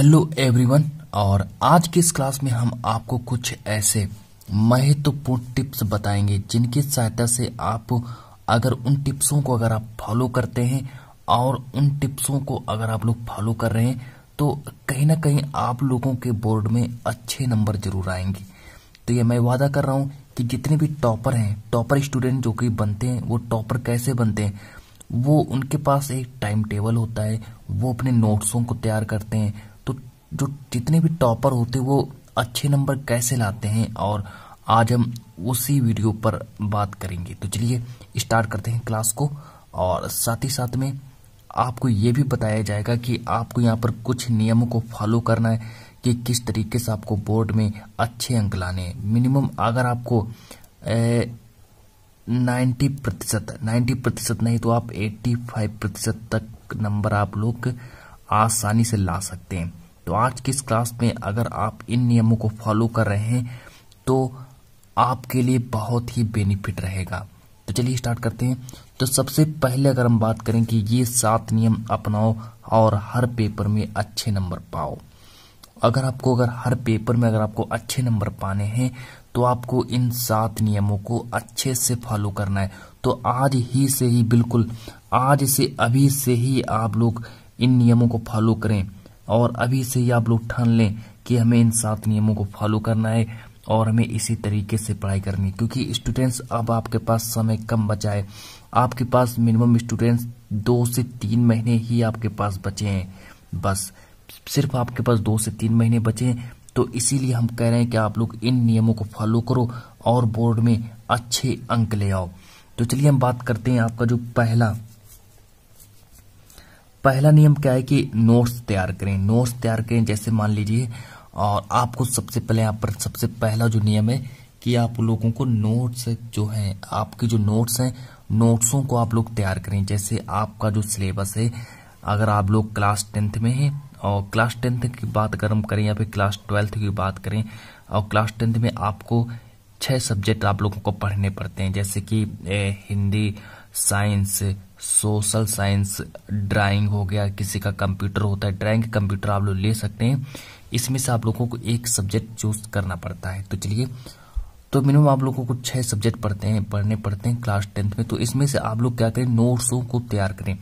Hello everyone. और आज की इस क्लास में हम आपको कुछ ऐसे महत्वपूर्ण टिप्स बताएंगे जिनकी सहायता से आप अगर उन टिप्सों को अगर आप फॉलो करते हैं और उन टिप्सों को अगर आप लोग फॉलो कर रहे हैं तो कहीं ना कहीं आप लोगों के बोर्ड में अच्छे नंबर जरूर आएंगे। तो ये मैं वादा कर रहा हूँ कि जितने भी टॉपर हैं, टॉपर स्टूडेंट जो कि बनते हैं, वो टॉपर कैसे बनते हैं, वो उनके पास एक टाइम टेबल होता है, वो अपने नोट्सों को तैयार करते हैं। तो जो जितने भी टॉपर होते हैं वो अच्छे नंबर कैसे लाते हैं, और आज हम उसी वीडियो पर बात करेंगे। तो चलिए स्टार्ट करते हैं क्लास को। और साथ ही साथ में आपको ये भी बताया जाएगा कि आपको यहाँ पर कुछ नियमों को फॉलो करना है कि किस तरीके से आपको बोर्ड में अच्छे अंक लाने हैं। मिनिमम अगर आपको 90% नहीं तो आप 85% तक नंबर आप लोग आसानी से ला सकते हैं। तो आज की इस क्लास में अगर आप इन नियमों को फॉलो कर रहे हैं तो आपके लिए बहुत ही बेनिफिट रहेगा। तो चलिए स्टार्ट करते हैं। तो सबसे पहले अगर हम बात करें कि ये 7 नियम अपनाओ और हर पेपर में अच्छे नंबर पाओ। अगर हर पेपर में अगर आपको अच्छे नंबर पाने हैं तो आपको इन 7 नियमों को अच्छे से फॉलो करना है। तो आज ही से ही, बिल्कुल आज से अभी से ही आप लोग इन नियमों को फॉलो करें और अभी से ही आप लोग ठान लें कि हमें इन 7 नियमों को फॉलो करना है और हमें इसी तरीके से पढ़ाई करनी है। क्योंकि स्टूडेंट्स अब आपके पास समय कम बचा है, आपके पास मिनिमम स्टूडेंट्स 2 से 3 महीने ही आपके पास बचे हैं। बस सिर्फ आपके पास 2 से 3 महीने बचे हैं। तो इसीलिए हम कह रहे हैं कि आप लोग इन नियमों को फॉलो करो और बोर्ड में अच्छे अंक ले आओ। तो चलिए हम बात करते हैं। आपका जो पहला नियम क्या है कि नोट्स तैयार करें। नोट्स तैयार करें जैसे मान लीजिए, और आपको सबसे पहले यहाँ पर सबसे पहला जो नियम है कि आप लोगों को नोट्स जो हैं, आपके जो नोट्स हैं, नोट्सों को आप लोग तैयार करें। जैसे आपका जो सिलेबस है, अगर आप लोग क्लास 10th में हैं और क्लास 10th की बात अगर हम करें या फिर क्लास 12th की बात करें, और क्लास 10th में आपको 6 सब्जेक्ट आप लोगों को पढ़ने पड़ते हैं। जैसे कि Hindi, science, social science, drawing हो गया, किसी का कंप्यूटर होता है, ड्राइंग कंप्यूटर आप लोग ले सकते हैं। इसमें से आप लोगों को एक सब्जेक्ट चूज करना पड़ता है। तो चलिए, तो मिनिमम आप लोगों को 6 सब्जेक्ट पढ़ने पड़ते हैं क्लास 10th में। तो इसमें से आप लोग क्या करें, नोट्सों को तैयार करें।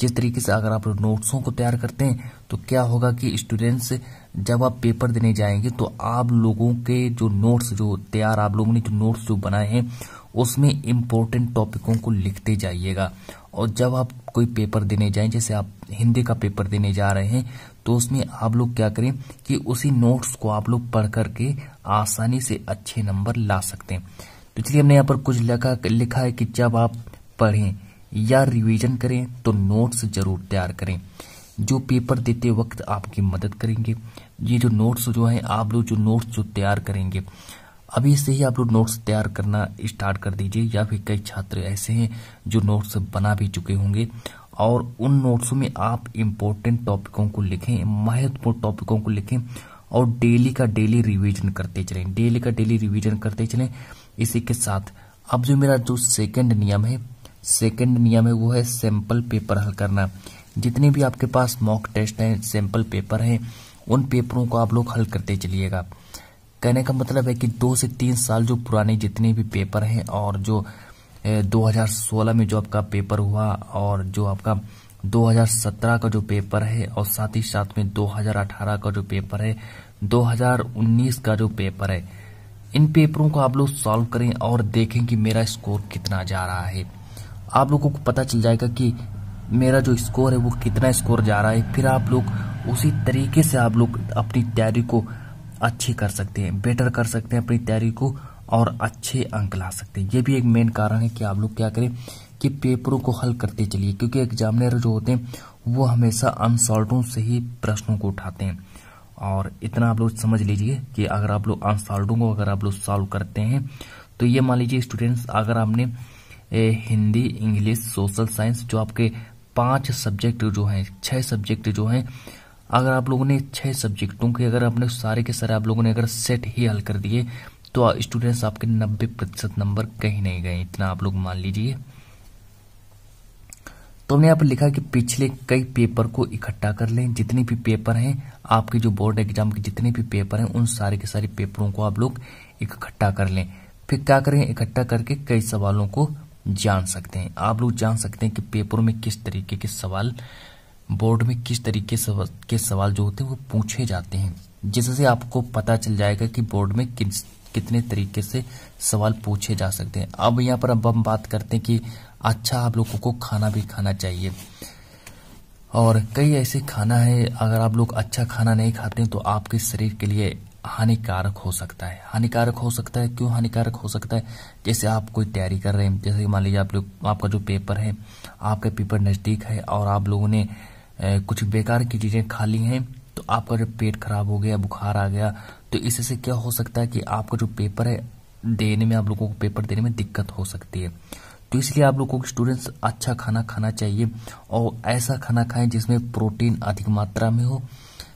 जिस तरीके से अगर आप लोग नोट्सों को तैयार करते हैं तो क्या होगा कि स्टूडेंट्स जब आप पेपर देने जाएंगे तो आप लोगों के जो नोट्स जो तैयार, आप लोगों ने जो नोट्स जो बनाए हैं उसमें इम्पोर्टेंट टॉपिकों को लिखते जाइएगा। और जब आप कोई पेपर देने जाएं, जैसे आप हिंदी का पेपर देने जा रहे हैं, तो उसमें आप लोग क्या करें कि उसी नोट्स को आप लोग पढ़ करके आसानी से अच्छे नंबर ला सकते हैं। तो चलिए, हमने यहाँ पर कुछ लिखा है कि जब आप पढ़ें या रिवीजन करें तो नोट्स जरूर तैयार करें, जो पेपर देते वक्त आपकी मदद करेंगे। ये जो नोट्स जो हैं, आप लोग जो नोट्स जो तैयार करेंगे, अभी से ही आप लोग नोट्स तैयार करना स्टार्ट कर दीजिए। या फिर कई छात्र ऐसे हैं जो नोट्स बना भी चुके होंगे, और उन नोट्सों में आप इम्पोर्टेंट टॉपिकों को लिखें, महत्वपूर्ण टॉपिकों को लिखें और डेली का डेली रिवीजन करते चलें। इसी के साथ अब जो मेरा जो सेकंड नियम है वो है सैंपल पेपर हल करना। जितने भी आपके पास मॉक टेस्ट हैं, सैंपल पेपर हैं, उन पेपरों को आप लोग हल करते चलिएगा। कहने का मतलब है कि 2 से 3 साल जो पुराने जितने भी पेपर हैं, और जो 2016 में जो आपका पेपर हुआ, और जो आपका 2017 का जो पेपर है, और साथ ही साथ में 2018 का जो पेपर है, 2019 का जो पेपर है, इन पेपरों को आप लोग सॉल्व करें और देखें कि मेरा स्कोर कितना जा रहा है। आप लोगों को पता चल जाएगा कि मेरा जो स्कोर है वो कितना स्कोर जा रहा है। फिर आप लोग उसी तरीके से आप लोग अपनी तैयारी को अच्छी कर सकते हैं, बेटर कर सकते हैं अपनी तैयारी को, और अच्छे अंक ला सकते हैं। ये भी एक मेन कारण है कि आप लोग क्या करें कि पेपरों को हल करते चलिए। क्योंकि एग्जामिनर जो होते हैं वो हमेशा अनसॉल्व्ड से ही प्रश्नों को उठाते हैं। और इतना आप लोग समझ लीजिए कि अगर आप लोग अनसॉल्व्ड को अगर आप लोग सॉल्व करते हैं, तो ये मान लीजिए स्टूडेंट्स, अगर आपने हिंदी, इंग्लिश, सोशल साइंस, जो आपके 5 सब्जेक्ट जो हैं, 6 सब्जेक्ट जो हैं, अगर आप लोगों ने 6 सब्जेक्टों के अगर आपने सारे के सारे आप लोगों ने अगर सेट ही हल कर दिए तो स्टूडेंट्स आपके 90% नंबर कहीं नहीं गए, इतना आप लोग मान लीजिए। तो हमने यहाँ पर लिखा कि पिछले कई पेपर को इकट्ठा कर लें। जितने भी पेपर हैं आपके, जो बोर्ड एग्जाम के जितने भी पेपर हैं, उन सारे के सारे पेपरों को आप लोग इकट्ठा कर लें। फिर क्या करें, इकट्ठा करके कई सवालों को जान सकते हैं। आप लोग जान सकते हैं कि पेपरों में किस तरीके के सवाल, बोर्ड में किस तरीके के सवाल जो होते हैं वो पूछे जाते हैं, जिससे आपको पता चल जाएगा कि बोर्ड में कितने तरीके से सवाल पूछे जा सकते हैं। अब यहाँ पर अब हम बात करते हैं कि अच्छा आप लोगों को खाना भी खाना चाहिए, और कई ऐसे खाना है अगर आप लोग अच्छा खाना नहीं खाते हैं तो आपके शरीर के लिए हानिकारक हो सकता है। हानिकारक हो सकता है, क्यों हानिकारक हो सकता है? जैसे आप कोई तैयारी कर रहे हैं, जैसे मान लीजिए आप लोग, आपका जो पेपर है, आपका पेपर नजदीक है और आप लोगों ने कुछ बेकार की चीजें खा ली हैं, तो आपका जब पेट खराब हो गया, बुखार आ गया, तो इससे क्या हो सकता है कि आपका जो पेपर है देने में, आप लोगों को पेपर देने में दिक्कत हो सकती है। तो इसलिए आप लोगों को स्टूडेंट्स अच्छा खाना खाना चाहिए, और ऐसा खाना खाएं जिसमें प्रोटीन अधिक मात्रा में हो।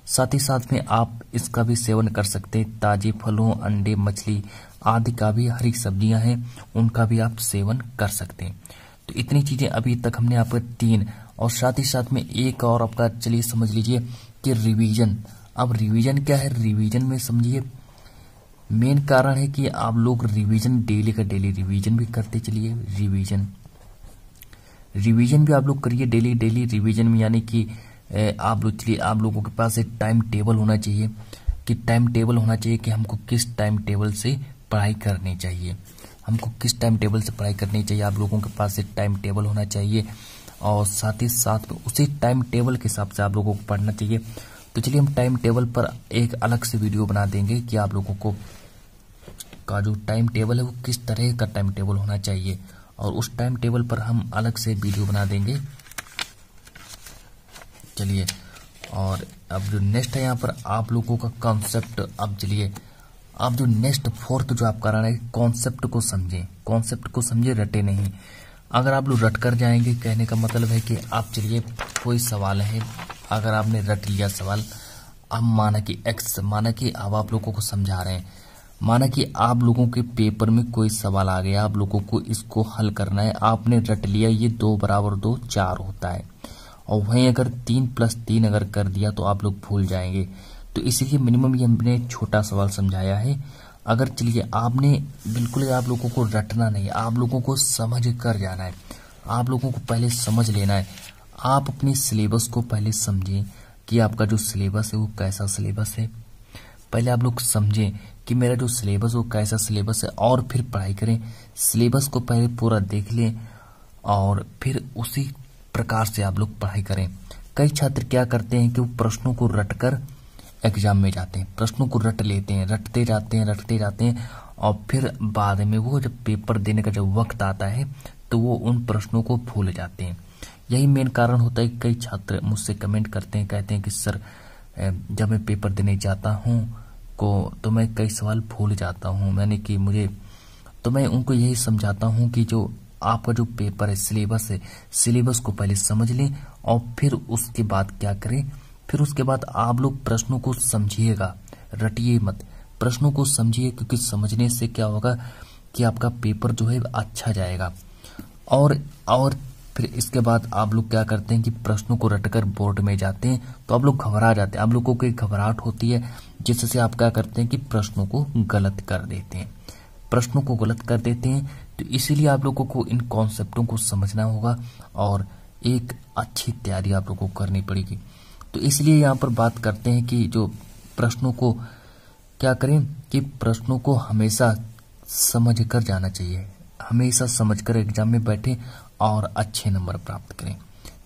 साथ ही साथ में आप इसका भी सेवन कर सकते हैं, ताजे फलों, अंडे, मछली आदि का भी, हरी सब्जियां हैं उनका भी आप सेवन कर सकते हैं। तो इतनी चीजें अभी तक हमने आपको 3, और साथ ही साथ में एक और आपका, चलिए समझ लीजिए कि रिवीजन। अब रिवीजन क्या है? रिवीजन में समझिए मेन कारण है कि आप लोग रिवीजन डेली का डेली रिवीजन भी करते चलिए। रिवीजन भी आप लोग करिए डेली रिवीजन में, यानी कि आप लोगों के पास एक टाइम टेबल होना चाहिए, कि टाइम टेबल होना चाहिए कि हमको किस टाइम टेबल से पढ़ाई करनी चाहिए, हमको किस टाइम टेबल से पढ़ाई करनी चाहिए। आप लोगों के पास एक टाइम टेबल होना चाहिए, और साथ ही साथ में उसी टाइम टेबल के हिसाब से आप लोगों को पढ़ना चाहिए। तो चलिए हम टाइम टेबल पर एक अलग से वीडियो बना देंगे कि आप लोगों को का जो टाइम टेबल है वो किस तरह का टाइम टेबल होना चाहिए, और उस टाइम टेबल पर हम अलग से वीडियो बना देंगे। चलिए, और अब जो नेक्स्ट है यहाँ पर आप लोगों का कॉन्सेप्ट। अब चलिए, अब जो नेक्स्ट 4th जो आप कराना है, कॉन्सेप्ट को समझें, कॉन्सेप्ट को समझे, रटे नहीं। अगर आप लोग रट कर जाएंगे, कहने का मतलब है कि आप, चलिए कोई सवाल है, अगर आपने रट लिया सवाल, अब माना कि अब आप लोगों को समझा रहे हैं, माना कि आप लोगों के पेपर में कोई सवाल आ गया, आप लोगों को इसको हल करना है, आपने रट लिया ये 2 = 2 4 होता है, और वहीं अगर 3 + 3 अगर कर दिया तो आप लोग भूल जाएंगे। तो इसीलिए मिनिमम ये हमने छोटा सवाल समझाया है। अगर चलिए आपने बिल्कुल, आप लोगों को रटना नहीं, आप लोगों को समझ कर जाना है, आप लोगों को पहले समझ लेना है। आप अपनी सिलेबस को पहले समझें कि आपका जो सिलेबस है वो कैसा सिलेबस है। पहले आप लोग समझें कि मेरा जो सिलेबस वो कैसा सिलेबस है, और फिर पढ़ाई करें। सिलेबस को पहले पूरा देख लें और फिर उसी प्रकार से आप लोग पढ़ाई करें। कई छात्र क्या करते हैं कि वो प्रश्नों को रटकर एग्जाम में जाते हैं, प्रश्नों को रट लेते हैं, रटते जाते हैं, और फिर बाद में वो जब पेपर देने का जब वक्त आता है तो वो उन प्रश्नों को भूल जाते हैं। यही मेन कारण होता है। कई छात्र मुझसे कमेंट करते हैं, कहते हैं कि सर जब मैं पेपर देने जाता हूँ तो मैं कई सवाल भूल जाता हूँ, तो मैं उनको यही समझाता हूँ कि जो आपका जो पेपर है, सिलेबस है, सिलेबस को पहले समझ लें, और फिर उसके बाद क्या करें, फिर उसके बाद आप लोग प्रश्नों को समझिएगा, रटिए मत, प्रश्नों को समझिए, क्योंकि समझने से क्या होगा कि आपका पेपर जो है अच्छा जाएगा। और फिर इसके बाद आप लोग क्या करते हैं कि प्रश्नों को रटकर बोर्ड में जाते हैं तो आप लोग घबरा जाते हैं, आप लोगों को एक घबराहट होती है, जिससे आप क्या करते हैं कि प्रश्नों को गलत कर देते हैं। तो इसीलिए आप लोगों को इन कॉन्सेप्टों को समझना होगा और एक अच्छी तैयारी आप लोगों को करनी पड़ेगी। तो इसलिए यहाँ पर बात करते हैं कि जो प्रश्नों को क्या करें कि प्रश्नों को हमेशा समझ कर जाना चाहिए, हमेशा समझकर एग्जाम में बैठें और अच्छे नंबर प्राप्त करें।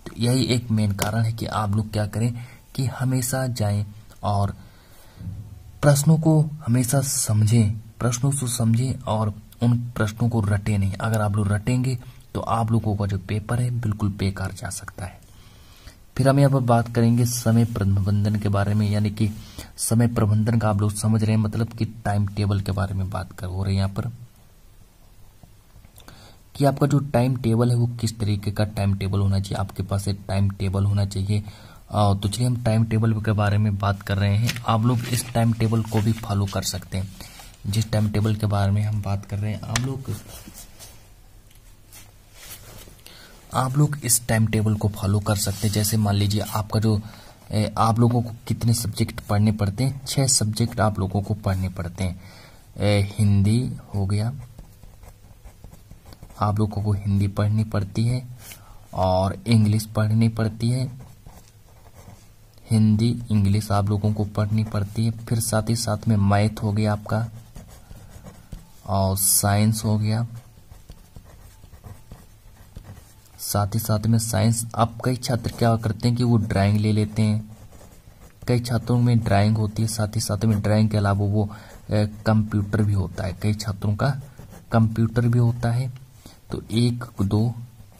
तो यही एक मेन कारण है कि आप लोग क्या करें कि हमेशा जाएं और प्रश्नों को हमेशा समझें, और उन प्रश्नों को रटे नहीं। अगर आप लोग रटेंगे तो आप लोगों का जो पेपर है बिल्कुल बेकार जा सकता है। फिर हम यहाँ पर बात करेंगे समय प्रबंधन के बारे में, यानी कि समय प्रबंधन का आप लोग समझ रहे हैं, मतलब कि टाइम टेबल के बारे में बात हो रही है यहाँ पर, कि आपका जो टाइम टेबल है वो किस तरीके का टाइम टेबल होना चाहिए। आपके पास एक टाइम टेबल होना चाहिए। तो चलिए हम टाइम टेबल के बारे में बात कर रहे हैं। आप लोग इस टाइम टेबल को भी फॉलो कर सकते हैं। जिस टाइम टेबल के बारे में हम बात कर रहे हैं, आप लोग इस टाइम टेबल को फॉलो कर सकते हैं। जैसे मान लीजिए आपका जो आप लोगों को कितने सब्जेक्ट पढ़ने पड़ते हैं, 6 सब्जेक्ट आप लोगों को पढ़ने पड़ते हैं। हिंदी हो गया, आप लोगों को हिंदी पढ़नी पड़ती है और इंग्लिश पढ़नी पड़ती है। हिंदी इंग्लिश आप लोगों को पढ़नी पड़ती है। फिर साथ ही साथ में मैथ हो गया आपका और साइंस हो गया, साथ ही साथ में साइंस। अब कई छात्र क्या करते हैं कि वो ड्राइंग ले लेते हैं, कई छात्रों में ड्राइंग होती है, साथ ही साथ में ड्राइंग के अलावा वो कंप्यूटर भी होता है, कई छात्रों का कंप्यूटर भी होता है। तो 1 2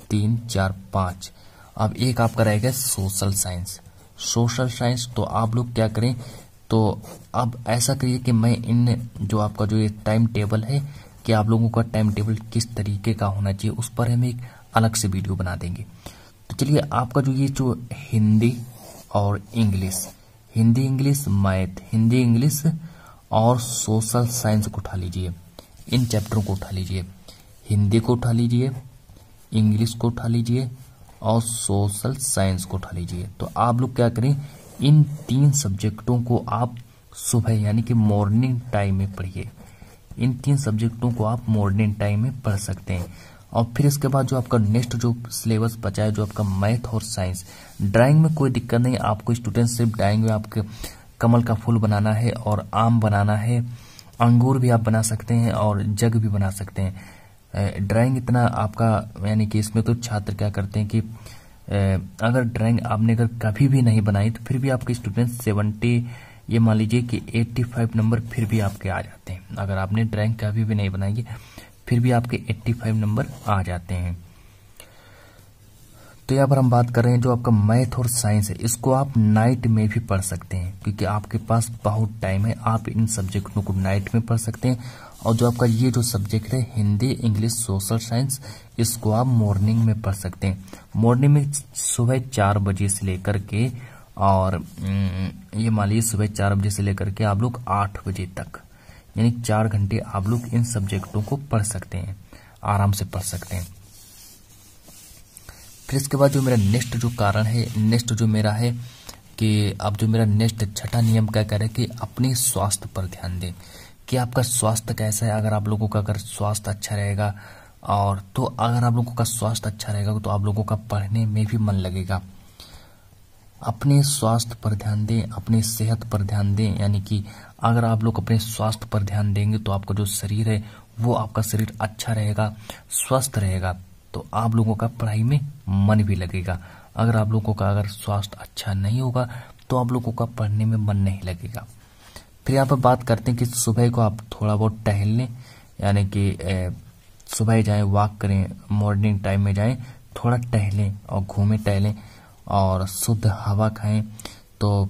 3 4 5। अब एक आपका रहेगा सोशल साइंस। सोशल साइंस तो आप लोग क्या करें, तो अब ऐसा करिए कि मैं इन जो आपका जो ये टाइम टेबल है कि आप लोगों का टाइम टेबल किस तरीके का होना चाहिए उस पर हम एक अलग से वीडियो बना देंगे। तो चलिए आपका जो ये जो हिंदी और English, Hindi English math, Hindi English और सोशल साइंस को उठा लीजिए, इन चैप्टरों को उठा लीजिए। हिंदी को उठा लीजिए, इंग्लिश को उठा लीजिए और सोशल साइंस को उठा लीजिए। तो आप लोग क्या करें, इन 3 सब्जेक्टों को आप सुबह यानी कि मॉर्निंग टाइम में पढ़िए। इन 3 सब्जेक्टों को आप मॉर्निंग टाइम में पढ़ सकते हैं। और फिर इसके बाद जो आपका नेक्स्ट जो सिलेबस बचा है, जो आपका मैथ और साइंस, ड्राइंग में कोई दिक्कत नहीं, आपको स्टूडेंट सिर्फ ड्राइंग में आपके कमल का फूल बनाना है और आम बनाना है, अंगूर भी आप बना सकते हैं और जग भी बना सकते हैं। ड्राइंग इतना आपका यानी कि इसमें तो छात्र क्या करते हैं कि अगर ड्राइंग आपने अगर कभी भी नहीं बनाई तो फिर भी आपके स्टूडेंट 70 ये मान लीजिए कि 85 नंबर फिर भी आपके आ जाते हैं। अगर आपने ड्राइंग कभी भी नहीं बनाई फिर भी आपके 85 नंबर आ जाते हैं। तो यहाँ पर हम बात कर रहे हैं जो आपका मैथ और साइंस है, इसको आप नाइट में भी पढ़ सकते हैं क्योंकि आपके पास बहुत टाइम है। आप इन सब्जेक्टों को नाइट में पढ़ सकते हैं। और जो आपका ये जो सब्जेक्ट है हिंदी इंग्लिश सोशल साइंस, इसको आप मॉर्निंग में पढ़ सकते हैं। मॉर्निंग में सुबह 4 बजे से लेकर के और ये मान लीजिए सुबह 4 बजे से लेकर के आप लोग 8 बजे तक, यानी 4 घंटे आप लोग इन सब्जेक्टों को पढ़ सकते हैं, आराम से पढ़ सकते हैं। फिर इसके बाद जो मेरा नेक्स्ट जो कारण है, नेक्स्ट जो मेरा है कि अब जो मेरा नेक्स्ट 6ठा नियम क्या कह रहा है कि अपने स्वास्थ्य पर ध्यान दें कि आपका स्वास्थ्य कैसा है। अगर आप लोगों का अगर स्वास्थ्य अच्छा रहेगा और तो अगर आप लोगों का स्वास्थ्य अच्छा रहेगा तो आप लोगों का पढ़ने में भी मन लगेगा। अपने स्वास्थ्य पर ध्यान दें, अपनी सेहत पर ध्यान दें, यानी कि अगर आप लोग अपने स्वास्थ्य पर ध्यान देंगे तो आपका जो शरीर है वो आपका शरीर अच्छा रहेगा, स्वस्थ रहेगा, तो आप लोगों का पढ़ाई में मन भी लगेगा। अगर आप लोगों का अगर स्वास्थ्य अच्छा नहीं होगा तो आप लोगों का पढ़ने में मन नहीं लगेगा। फिर यहाँ पर बात करते हैं कि सुबह को आप थोड़ा बहुत टहल लें, यानी कि सुबह जाएं, वॉक करें, मॉर्निंग टाइम में जाएं, थोड़ा टहलें और घूमें टहलें और शुद्ध हवा खाएं। तो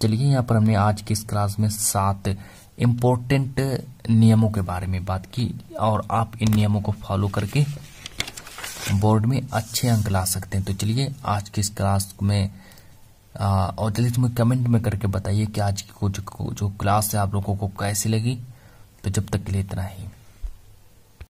चलिए यहाँ पर हमने आज की इस क्लास में 7 इम्पोर्टेंट नियमों के बारे में बात की और आप इन नियमों को फॉलो करके बोर्ड में अच्छे अंक ला सकते हैं। तो चलिए आज की इस क्लास में और जल्दी तुम्हें कमेंट में करके बताइए कि आज की जो क्लास है आप लोगों को कैसी लगी। तो जब तक के लिए इतना ही।